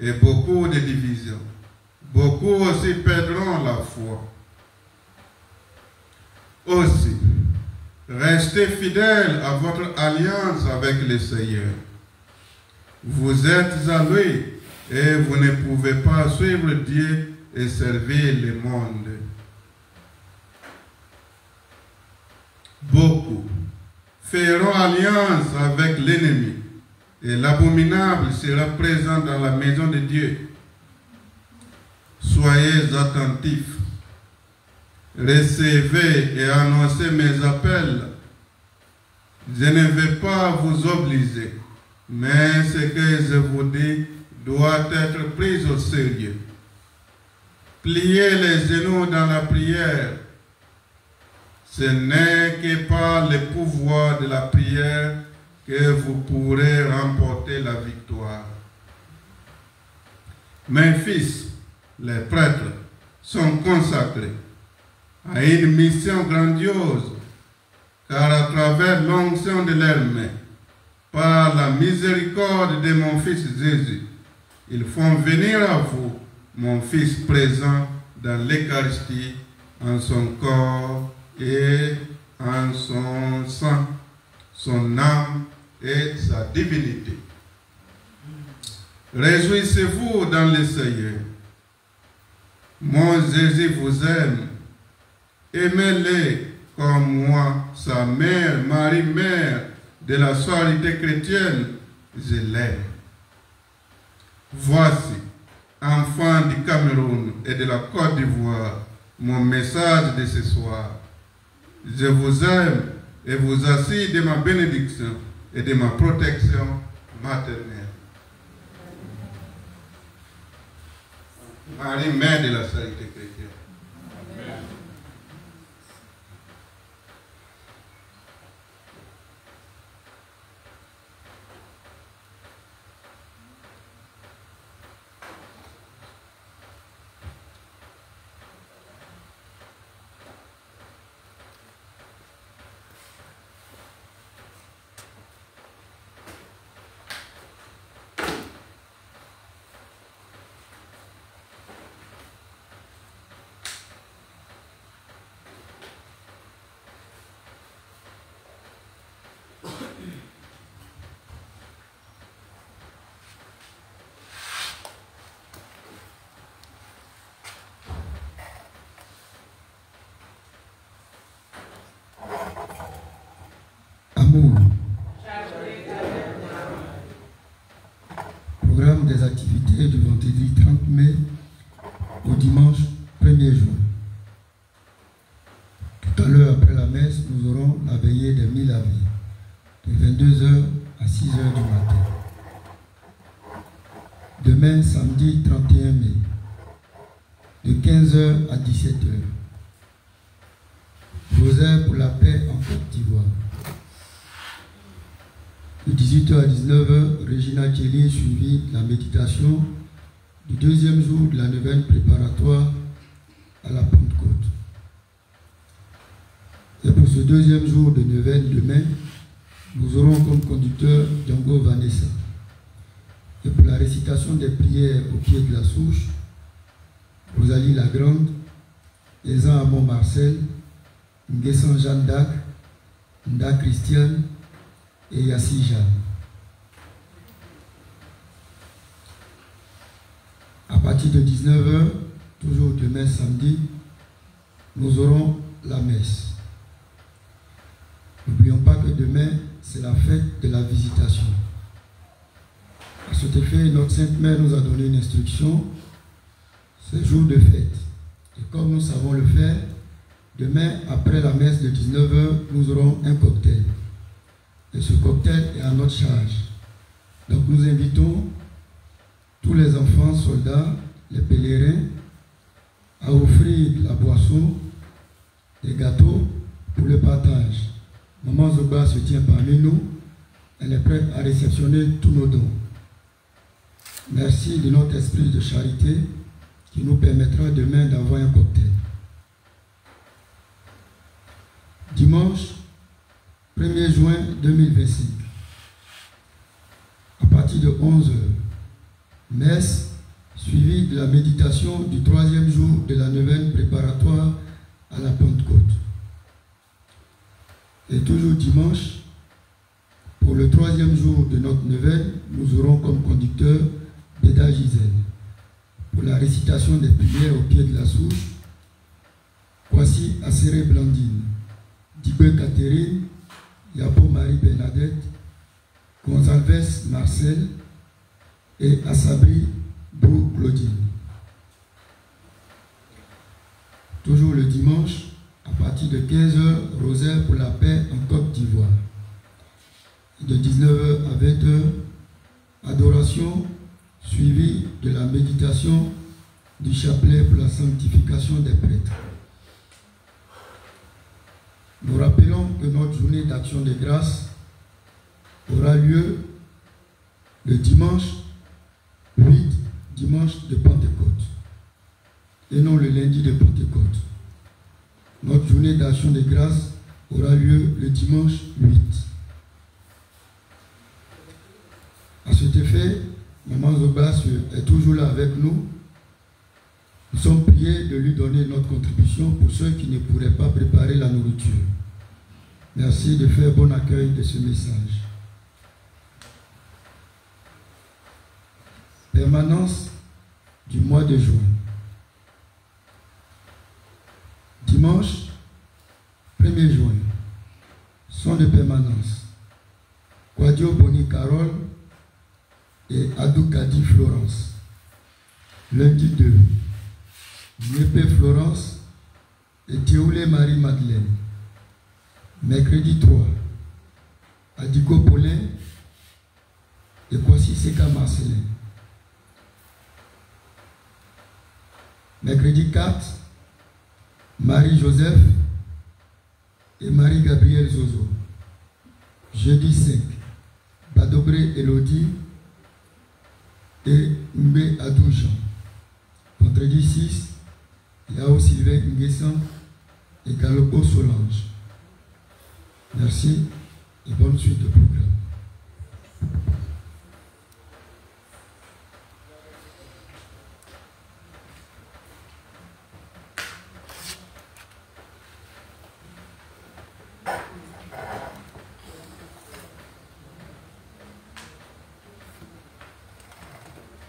et beaucoup de divisions. Beaucoup aussi perdront la foi. Aussi, restez fidèles à votre alliance avec le Seigneur. Vous êtes à lui et vous ne pouvez pas suivre Dieu et servir le monde. Beaucoup feront alliance avec l'ennemi et l'abominable sera présent dans la maison de Dieu. Soyez attentifs, recevez et annoncez mes appels. Je ne vais pas vous obliger, mais ce que je vous dis doit être pris au sérieux. Pliez les genoux dans la prière. Ce n'est que par le pouvoir de la prière que vous pourrez remporter la victoire. Mes fils, les prêtres, sont consacrés à une mission grandiose, car à travers l'onction de leurs mains, par la miséricorde de mon Fils Jésus, ils font venir à vous mon Fils présent dans l'Eucharistie, en son corps et en son sang, son âme et sa divinité. Réjouissez-vous dans le Seigneur. Mon Jésus vous aime. Aimez-le comme moi, sa mère, Marie, mère de la Charité chrétienne, je l'aime. Voici, enfants du Cameroun et de la Côte d'Ivoire, mon message de ce soir. Je vous aime et vous assure de ma bénédiction et de ma protection maternelle. Marie, mère de la Charité chrétienne. Amen. Programme des activités du vendredi 30 mai au dimanche 1er juin. Tout à l'heure après la messe, nous aurons la veillée des 1000 avis, de 22h à 6h du matin. Demain, samedi 31 mai, de 15h à 17h. Rosaire pour la paix en Côte d'Ivoire. De 18h à 19h, Regina Kelly suivit la méditation du deuxième jour de la neuvaine préparatoire à la Pentecôte. Et pour ce deuxième jour de neuvaine demain, nous aurons comme conducteur Django Vanessa. Et pour la récitation des prières au pied de la souche, Rosalie Lagrande, Ezan Amon Marcel, Nguessan Jeanne d'Arc, Nda Christiane et Yassi Jeanne. À partir de 19h, toujours demain samedi, nous aurons la messe. N'oublions pas que demain, c'est la fête de la visitation. À cet effet, notre Sainte Mère nous a donné une instruction, c'est jour de fête. Et comme nous savons le faire, demain, après la messe de 19h, nous aurons un cocktail. Et ce cocktail est à notre charge. Donc nous invitons tous les enfants, soldats, les pèlerins, à offrir la boisson, des gâteaux pour le partage. Maman Zoba se tient parmi nous. Elle est prête à réceptionner tous nos dons. Merci de notre esprit de charité qui nous permettra demain d'avoir un cocktail. Dimanche 1er juin 2025, à partir de 11h, messe suivie de la méditation du troisième jour de la neuvaine préparatoire à la Pentecôte. Et toujours dimanche, pour le troisième jour de notre neuvaine, nous aurons comme conducteur Béda Gisèle. Pour la récitation des prières au pied de la souche, Kwasi Assere Blandine, Dibé Catherine, Yapo Marie Bernadette, Gonzalves Marcel et Assabri Brou Claudine. Toujours le dimanche, à partir de 15h, rosaire pour la paix en Côte d'Ivoire. De 19h à 20h, adoration suivie de la méditation du chapelet pour la sanctification des prêtres. Nous rappelons que notre journée d'action de grâce aura lieu le dimanche 8, dimanche de Pentecôte, et non le lundi de Pentecôte. Notre journée d'action de grâce aura lieu le dimanche 8. À cet effet, Maman Zobas est toujours là avec nous. Nous sommes priés de lui donner notre contribution pour ceux qui ne pourraient pas préparer la nourriture. Merci de faire bon accueil de ce message. Permanence du mois de juin. Dimanche 1er juin, son de permanence. Quadio Boni Carole et Adou Kadi Florence. Lundi 2, Niépé Florence et Théoulé Marie-Madeleine. Mercredi 3, Adiko Paulin et Kwasi Seka Marcelin. Mercredi 4, Marie-Joseph et Marie-Gabrielle Zozo. Jeudi 5, Badobré Elodie et Mbé Adoujan. Vendredi 6, Yao Sylvain Nguessan et Galopo Solange. Merci et bonne suite de programme.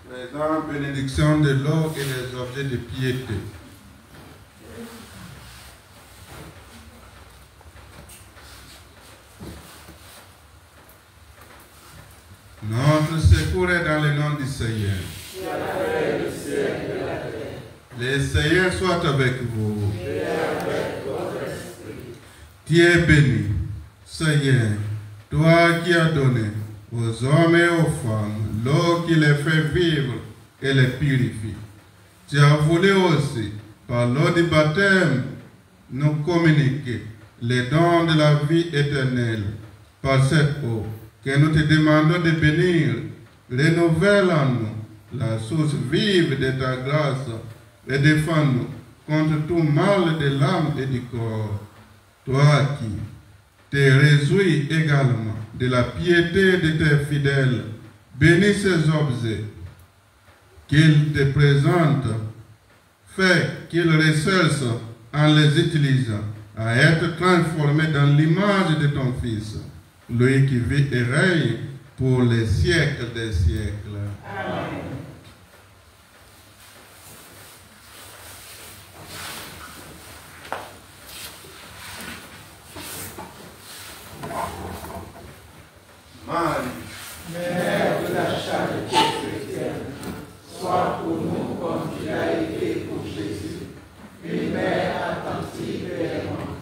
Présent, bénédiction de l'eau et des objets de piété. Notre secours est dans le nom du du Seigneur. qui a fait le ciel et la terre, Le Seigneur soit avec vous. et avec votre esprit. Tu es béni, Seigneur, toi qui as donné aux hommes et aux femmes l'eau qui les fait vivre et les purifie. Tu as voulu aussi, par l'eau du baptême, nous communiquer les dons de la vie éternelle. Par cette eau que nous te demandons de bénir, renouvelle en nous la source vive de ta grâce et défends-nous contre tout mal de l'âme et du corps. Toi qui te réjouis également de la piété de tes fidèles, bénis ces objets qu'ils te présentent, fais qu'ils recherchent en les utilisant à être transformés dans l'image de ton Fils, lui qui vit et règne pour les siècles des siècles. Amen. Marie, Mère de la charité chrétienne, sois pour nous comme tu l'as été pour Jésus, une mère attentive et aimante.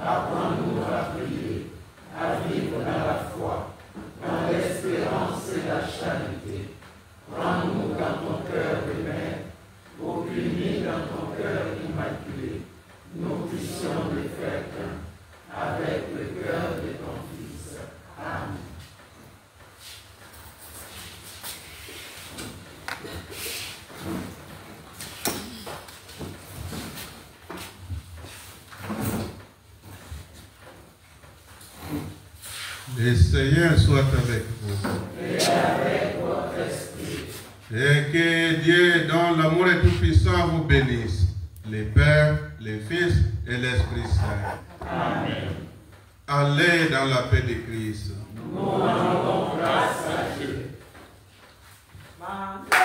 Apprends-nous à prier, à vivre dans la foi, dans l'espérance et la charité. Prends-nous dans ton cœur de mère, pour qu'unis dans ton cœur immaculé, nous puissions le faire qu'un, avec le cœur de ton Fils. Amen. le Seigneur soit avec vous. Et avec votre esprit. Et que Dieu, dont l'amour est tout-puissant, vous bénisse, le Père, le Fils et l'Esprit Saint. Amen. Allez dans la paix de Christ. Nous rendons grâce à Dieu. Amen.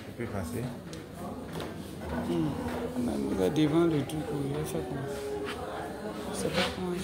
Tu peux passer. Même là devant le truc, il a fait comment? Je sais pas comment je...